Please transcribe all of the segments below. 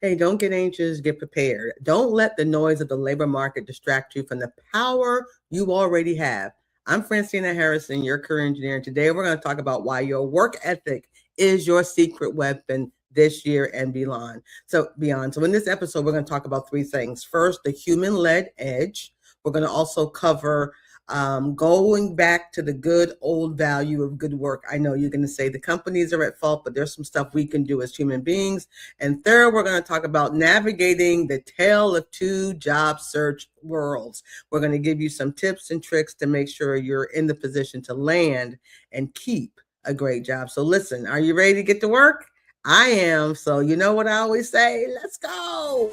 Hey, don't get anxious, get prepared. Don't let the noise of the labor market distract you from the power you already have. I'm Francina Harrison, your career engineer, and today we're going to talk about why your work ethic is your secret weapon this year and beyond. So in this episode, we're going to talk about three things. First, the human-led edge. We're going to also cover going back to the good old value of good work. I know you're going to say the companies are at fault, but there's some stuff we can do as human beings. And third, we're going to talk about navigating the tale of two job search worlds. We're going to give you some tips and tricks to make sure you're in the position to land and keep a great job. So listen, are you ready to get to work? I am. So you know what I always say, let's go.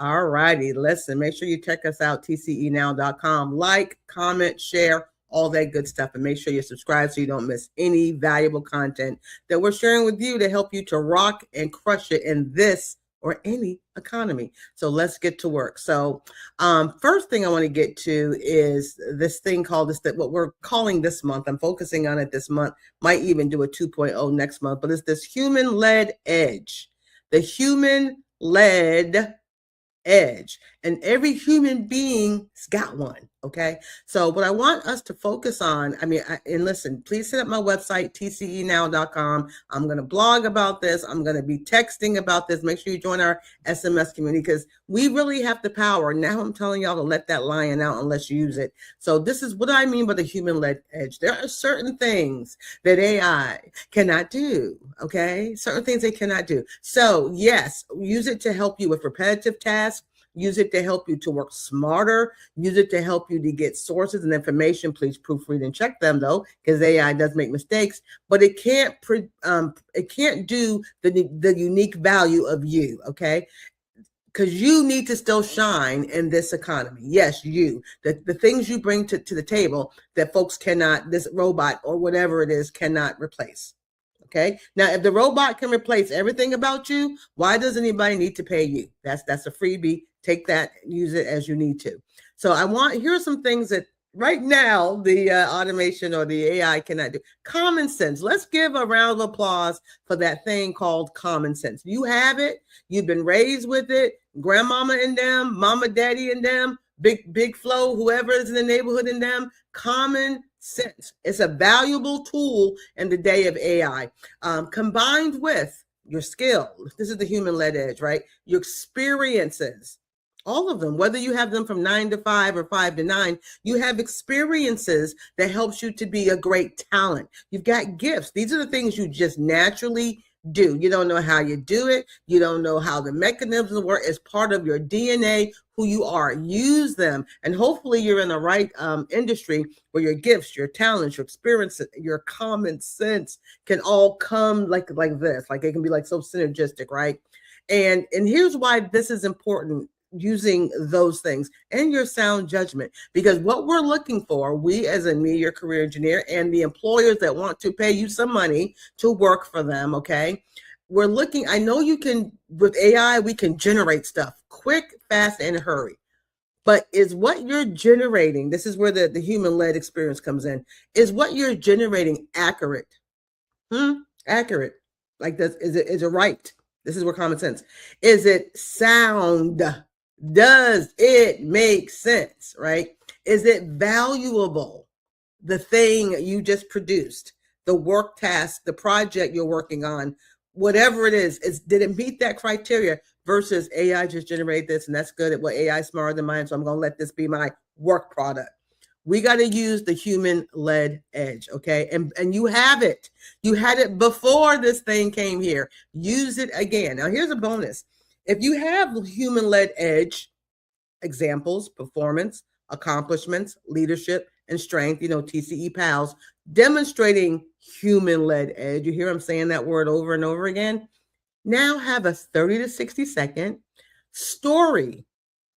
All righty, listen, make sure you check us out, tcenow.com. Like, comment, share, all that good stuff. And make sure you subscribe so you don't miss any valuable content that we're sharing with you to help you to rock and crush it in this or any economy. So let's get to work. So first thing I want to get to is this thing called what we're calling this month. I'm focusing on it this month, might even do a 2.0 next month, but it's this human-led edge. The human-led edge, and every human being's got one. Okay, so what I want us to focus on, and listen, please hit up my website, tcenow.com. I'm going to blog about this. I'm going to be texting about this. Make sure you join our SMS community because we really have the power. Now I'm telling y'all to let that lion out and let's use it. So this is what I mean by the human-led edge. There are certain things that AI cannot do. Okay, certain things they cannot do. So yes, use it to help you with repetitive tasks. Use it to help you to work smarter. Use it to help you to get sources and information. Please proofread and check them though, because AI does make mistakes. But it can't do the unique value of you. Okay, because you need to still shine in this economy. Yes, you. The things you bring to the table that folks cannot, this robot or whatever it is, cannot replace. Okay. Now, if the robot can replace everything about you, why does anybody need to pay you? That's a freebie. Take that, use it as you need to. So here are some things that right now the automation or the AI cannot do. Common sense. Let's give a round of applause for that thing called common sense. You have it. You've been raised with it. Grandmama and them, mama, daddy and them, big Flo, whoever is in the neighborhood and them. Common sense. It's a valuable tool in the day of AI, combined with your skill. This is the human-led edge, right? Your experiences, all of them, whether you have them from 9 to 5 or 5 to 9, you have experiences that helps you to be a great talent. You've got gifts. These are the things you just naturally do. You don't know how you do it. You don't know how the mechanisms work. It's part of your DNA, who you are. Use them. And hopefully you're in the right industry where your gifts, your talents, your experiences, your common sense can all come like this. Like it can be like so synergistic, right? And here's why this is important, using those things and your sound judgment, because what we're looking for, we as your career engineer and the employers that want to pay you some money to work for them. Okay. We're looking, I know you can, with AI, we can generate stuff quick, fast, and hurry. But is what you're generating, this is where the human-led experience comes in, is what you're generating accurate? Accurate. Like this, is it right? This is where common sense. Is it sound? Does it make sense, right? Is it valuable? The thing you just produced, the work task, the project you're working on, whatever it is, did it meet that criteria versus AI just generate this and that's good? Well, AI is smarter than mine, so I'm going to let this be my work product. We got to use the human-led edge, okay? And you have it. You had it before this thing came here. Use it again. Now, here's a bonus. If you have human-led edge, examples, performance, accomplishments, leadership, and strength, TCE pals, demonstrating human-led edge. You hear I'm saying that word over and over again. Now have a 30 to 60 second story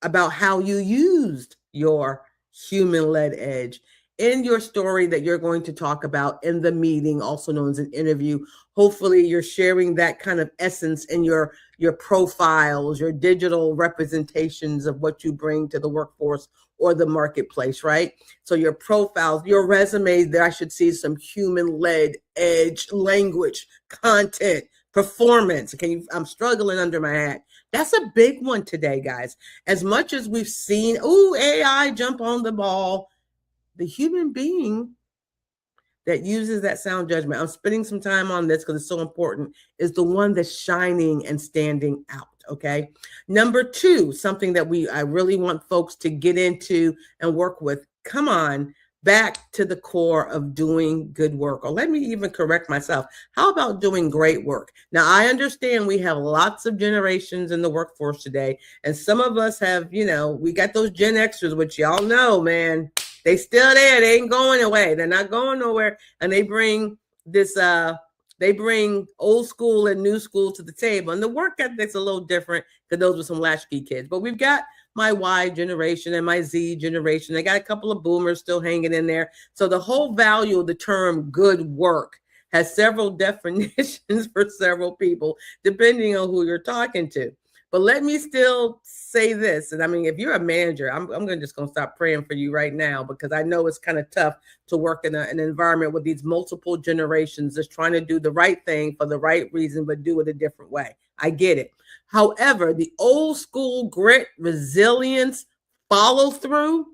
about how you used your human-led edge in your story that you're going to talk about in the meeting, also known as an interview. Hopefully you're sharing that kind of essence in your your profiles, your digital representations of what you bring to the workforce or the marketplace, right? So your profiles, your resumes, there I should see some human-led edge language, content, performance. I'm struggling under my hat. That's a big one today, guys. As much as we've seen, AI jump on the ball, the human being that uses that sound judgment, I'm spending some time on this because it's so important, is the one that's shining and standing out. Okay. Number two, something that I really want folks to get into and work with. Come on, back to the core of doing good work. Or let me even correct myself. How about doing great work? Now, I understand we have lots of generations in the workforce today, and some of us have, we got those Gen Xers, which y'all know, man, they still there. They ain't going away. They're not going nowhere. And they bring this, they bring old school and new school to the table. And the work ethic's a little different because those were some latchkey kids. But we've got my Y generation and my Z generation. They got a couple of boomers still hanging in there. So the whole value of the term good work has several definitions for several people, depending on who you're talking to. But let me still say this. And I mean, if you're a manager, I'm just going to stop praying for you right now, because I know it's kind of tough to work in an environment with these multiple generations just trying to do the right thing for the right reason, but do it a different way. I get it. However, the old school grit, resilience, follow through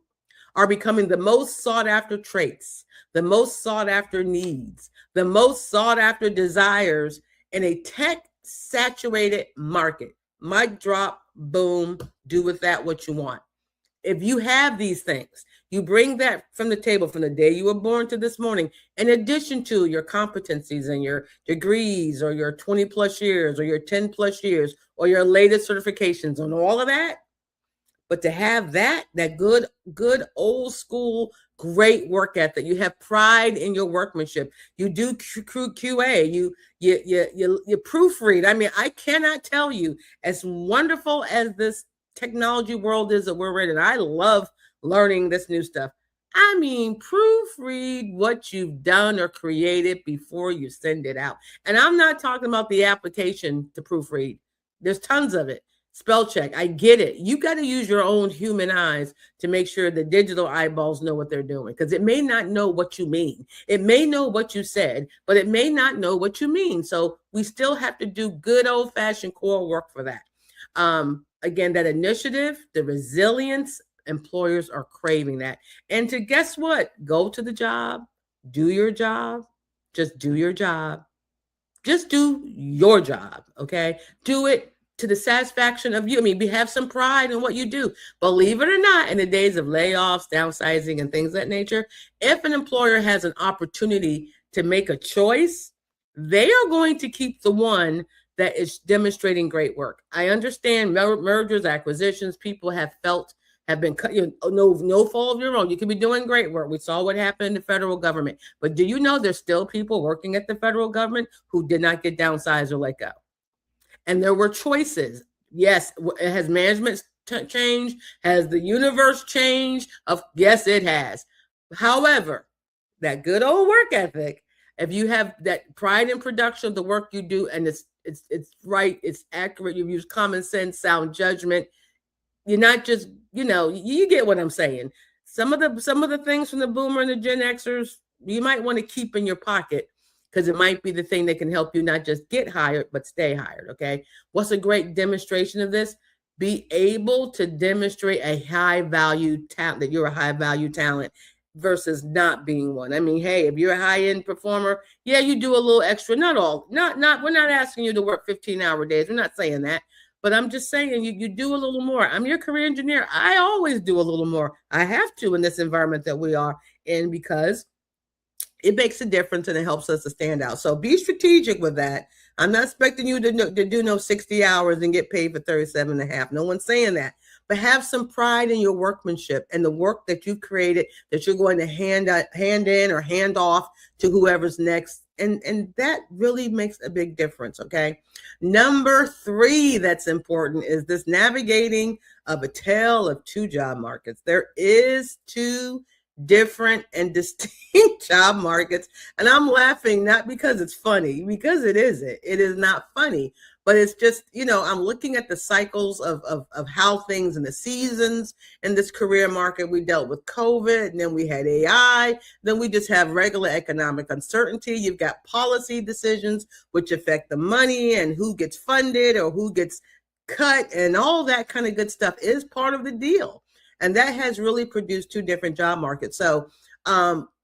are becoming the most sought after traits, the most sought after needs, the most sought after desires in a tech saturated market. Mic drop, boom, do with that what you want. If you have these things, you bring that from the table from the day you were born to this morning, in addition to your competencies and your degrees or your 20 plus years or your 10 plus years or your latest certifications and all of that. But to have that good old school, great work ethic, you have pride in your workmanship. You do QA, you proofread. I mean, I cannot tell you, as wonderful as this technology world is that we're in, and I love learning this new stuff. I mean, proofread what you've done or created before you send it out. And I'm not talking about the application to proofread. There's tons of it. Spell check. I get it. You got to use your own human eyes to make sure the digital eyeballs know what they're doing, because it may not know what you mean. It may know what you said, but it may not know what you mean. So we still have to do good old fashioned core work for that. Again, that initiative, the resilience, employers are craving that. And to guess what? Go to the job, do your job, just do your job. Just do your job. Okay. Do it to the satisfaction of you. I mean, we have some pride in what you do. Believe it or not, in the days of layoffs, downsizing, and things of that nature, if an employer has an opportunity to make a choice, they are going to keep the one that is demonstrating great work. I understand mergers, acquisitions, people have been cut, no fault of your own. You could be doing great work. We saw what happened in the federal government. But do you know there's still people working at the federal government who did not get downsized or let go? And there were choices. Yes, has management changed? Has the universe changed? Yes, it has. However, that good old work ethic, if you have that pride in production of the work you do, and it's right, it's accurate, you use common sense, sound judgment, you're not just, you get what I'm saying. Some of the things from the boomer and the Gen Xers, you might want to keep in your pocket, because it might be the thing that can help you not just get hired, but stay hired, okay? What's a great demonstration of this? Be able to demonstrate a high-value talent, that you're a high-value talent versus not being one. I mean, hey, if you're a high-end performer, yeah, you do a little extra. Not all. We're not asking you to work 15-hour days. We're not saying that. But I'm just saying you do a little more. I'm your career engineer. I always do a little more. I have to in this environment that we are in, because it makes a difference and it helps us to stand out. So be strategic with that. I'm not expecting you to do no 60 hours and get paid for 37 and a half. No one's saying that. But have some pride in your workmanship and the work that you've created, that you're going to hand in or hand off to whoever's next. And that really makes a big difference, okay? Number 3 that's important is this navigating of a tale of two job markets. There is 2 different and distinct job markets. And I'm laughing not because it's funny, because it isn't. It is not funny. but it's just, I'm looking at the cycles of how things in the seasons in this career market. We dealt with COVID, and then we had AI, then we just have regular economic uncertainty. You've got policy decisions which affect the money and who gets funded or who gets cut, and all that kind of good stuff is part of the deal. And that has really produced two different job markets. So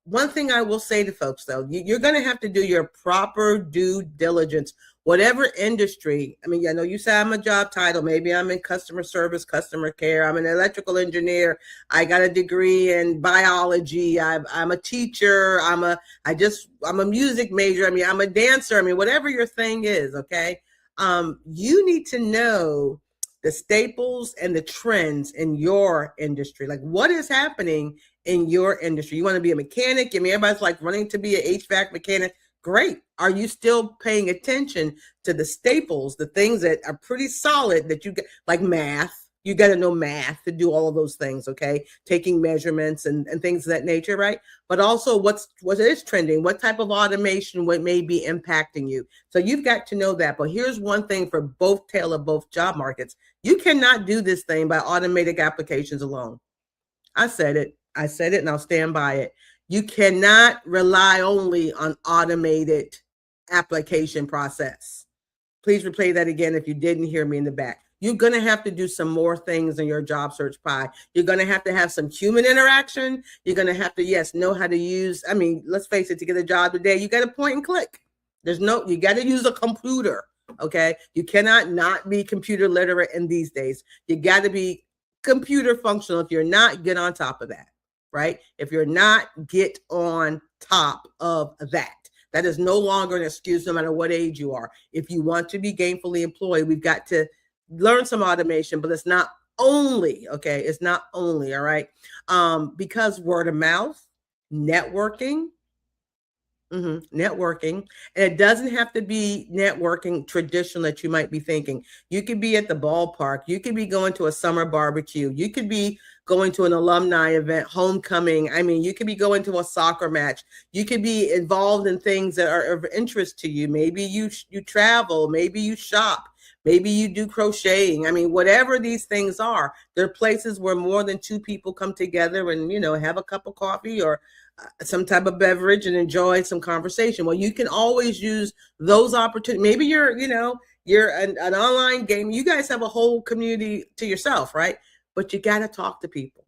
one thing I will say to folks, though, you're going to have to do your proper due diligence, whatever industry. I mean, I know you say I'm a job title. Maybe I'm in customer service, customer care. I'm an electrical engineer. I got a degree in biology. I'm a teacher. I'm a music major. I mean, I'm a dancer. I mean, whatever your thing is, okay? You need to know the staples and the trends in your industry. Like, what is happening in your industry? You want to be a mechanic? I mean, everybody's like running to be an HVAC mechanic. Great. Are you still paying attention to the staples, the things that are pretty solid that you get, like math? You got to know math to do all of those things, okay? Taking measurements and things of that nature, right? But also what is trending, what type of automation, what may be impacting you. So you've got to know that. But here's one thing for both both job markets. You cannot do this thing by automated applications alone. I said it, and I'll stand by it. You cannot rely only on automated application process. Please replay that again if you didn't hear me in the back. You're going to have to do some more things in your job search pie. You're going to have some human interaction. You're going to have to, yes, know how to use, I mean, let's face it, to get a job today, you got to point and click. You got to use a computer, okay? You cannot not be computer literate in these days. You got to be computer functional. If you're not, get on top of that, right? If you're not, get on top of that. That is no longer an excuse no matter what age you are. If you want to be gainfully employed, we've got to learn some automation, but it's not only, okay? It's not only, all right? Because word of mouth, networking, networking, and it doesn't have to be networking traditional that you might be thinking. You could be at the ballpark. You could be going to a summer barbecue. You could be going to an alumni event, homecoming. I mean, you could be going to a soccer match. You could be involved in things that are of interest to you. Maybe you travel. Maybe you shop. Maybe you do crocheting. I mean, whatever these things are, there are places where more than two people come together and, have a cup of coffee or some type of beverage and enjoy some conversation. Well, you can always use those opportunities. Maybe you're an online game. You guys have a whole community to yourself, right? But you got to talk to people.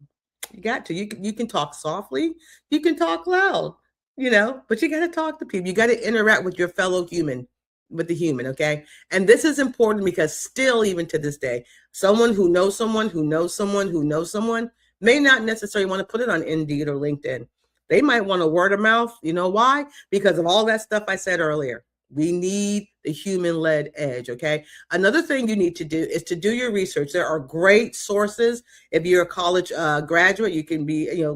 You got to. You can talk softly. You can talk loud, but you got to talk to people. You got to interact with your fellow human. With the human, okay? And this is important because still, even to this day, someone who knows someone who knows someone who knows someone may not necessarily want to put it on Indeed or LinkedIn. They might want a word of mouth. You know why? Because of all that stuff I said earlier. We need the human-led edge, okay? Another thing you need to do is to do your research. There are great sources. If you're a college graduate, you can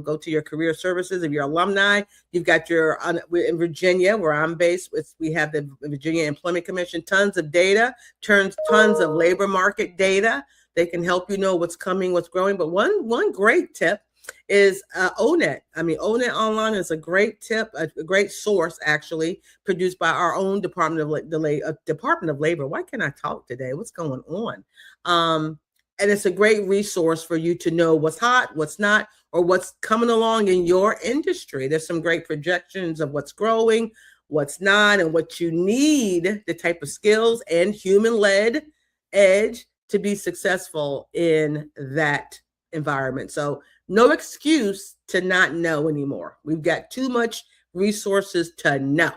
go to your career services. If you're alumni, you've got in Virginia, where I'm based, we have the Virginia Employment Commission, tons of data, tons of labor market data. They can help you know what's coming, what's growing. But one great tip is ONET. I mean, ONET Online is a great tip, a great source, actually, produced by our own Department of Labor. Why can't I talk today? What's going on? And it's a great resource for you to know what's hot, what's not, or what's coming along in your industry. There's some great projections of what's growing, what's not, and what you need, the type of skills and human-led edge to be successful in that environment. So no excuse to not know anymore. We've got too much resources to know.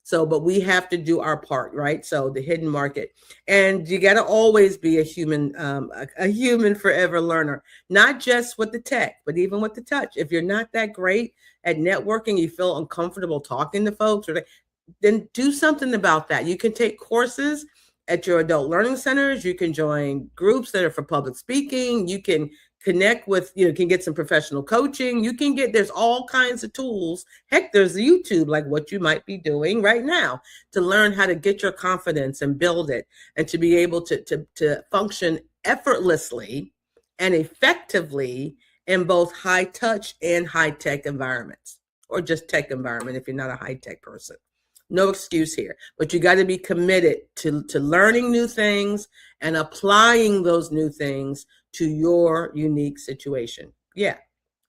So, but we have to do our part, right? So the hidden market, and you got to always be a human forever learner, not just with the tech, but even with the touch. If you're not that great at networking, you feel uncomfortable talking to folks, then do something about that. You can take courses at your adult learning centers. You can join groups that are for public speaking. You can connect with, can get some professional coaching. There's all kinds of tools. Heck, there's YouTube, like what you might be doing right now, to learn how to get your confidence and build it, and to be able to function effortlessly and effectively in both high touch and high tech environments, or just tech environment if you're not a high tech person. No excuse here. But you got to be committed to learning new things and applying those new things to your unique situation. Yeah,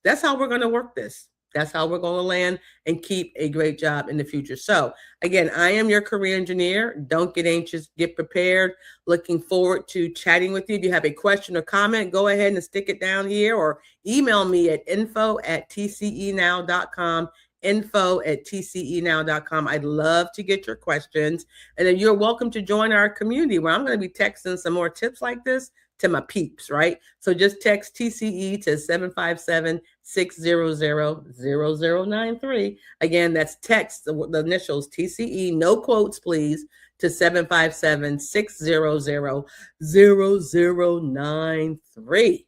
that's how we're going to work this. That's how we're going to land and keep a great job in the future. So again, I am your career engineer. Don't get anxious, get prepared. Looking forward to chatting with you. If you have a question or comment, go ahead and stick it down here or email me at info@tcenow.com, info@tcenow.com. I'd love to get your questions. And then you're welcome to join our community where I'm going to be texting some more tips like this to my peeps, right? So just text TCE to 757-600-0093. Again, that's text the initials TCE, no quotes, please, to 757-600-0093.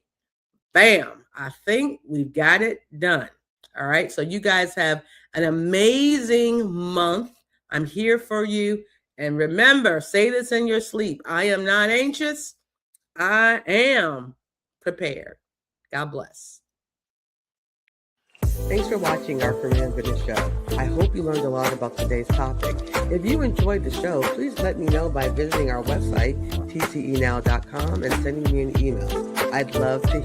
Bam. I think we've got it done. All right. So you guys have an amazing month. I'm here for you. And remember, say this in your sleep. I am not anxious. I am prepared. God bless. Thanks for watching our Career Business Show. I hope you learned a lot about today's topic. If you enjoyed the show, please let me know by visiting our website, tcenow.com, and sending me an email. I'd love to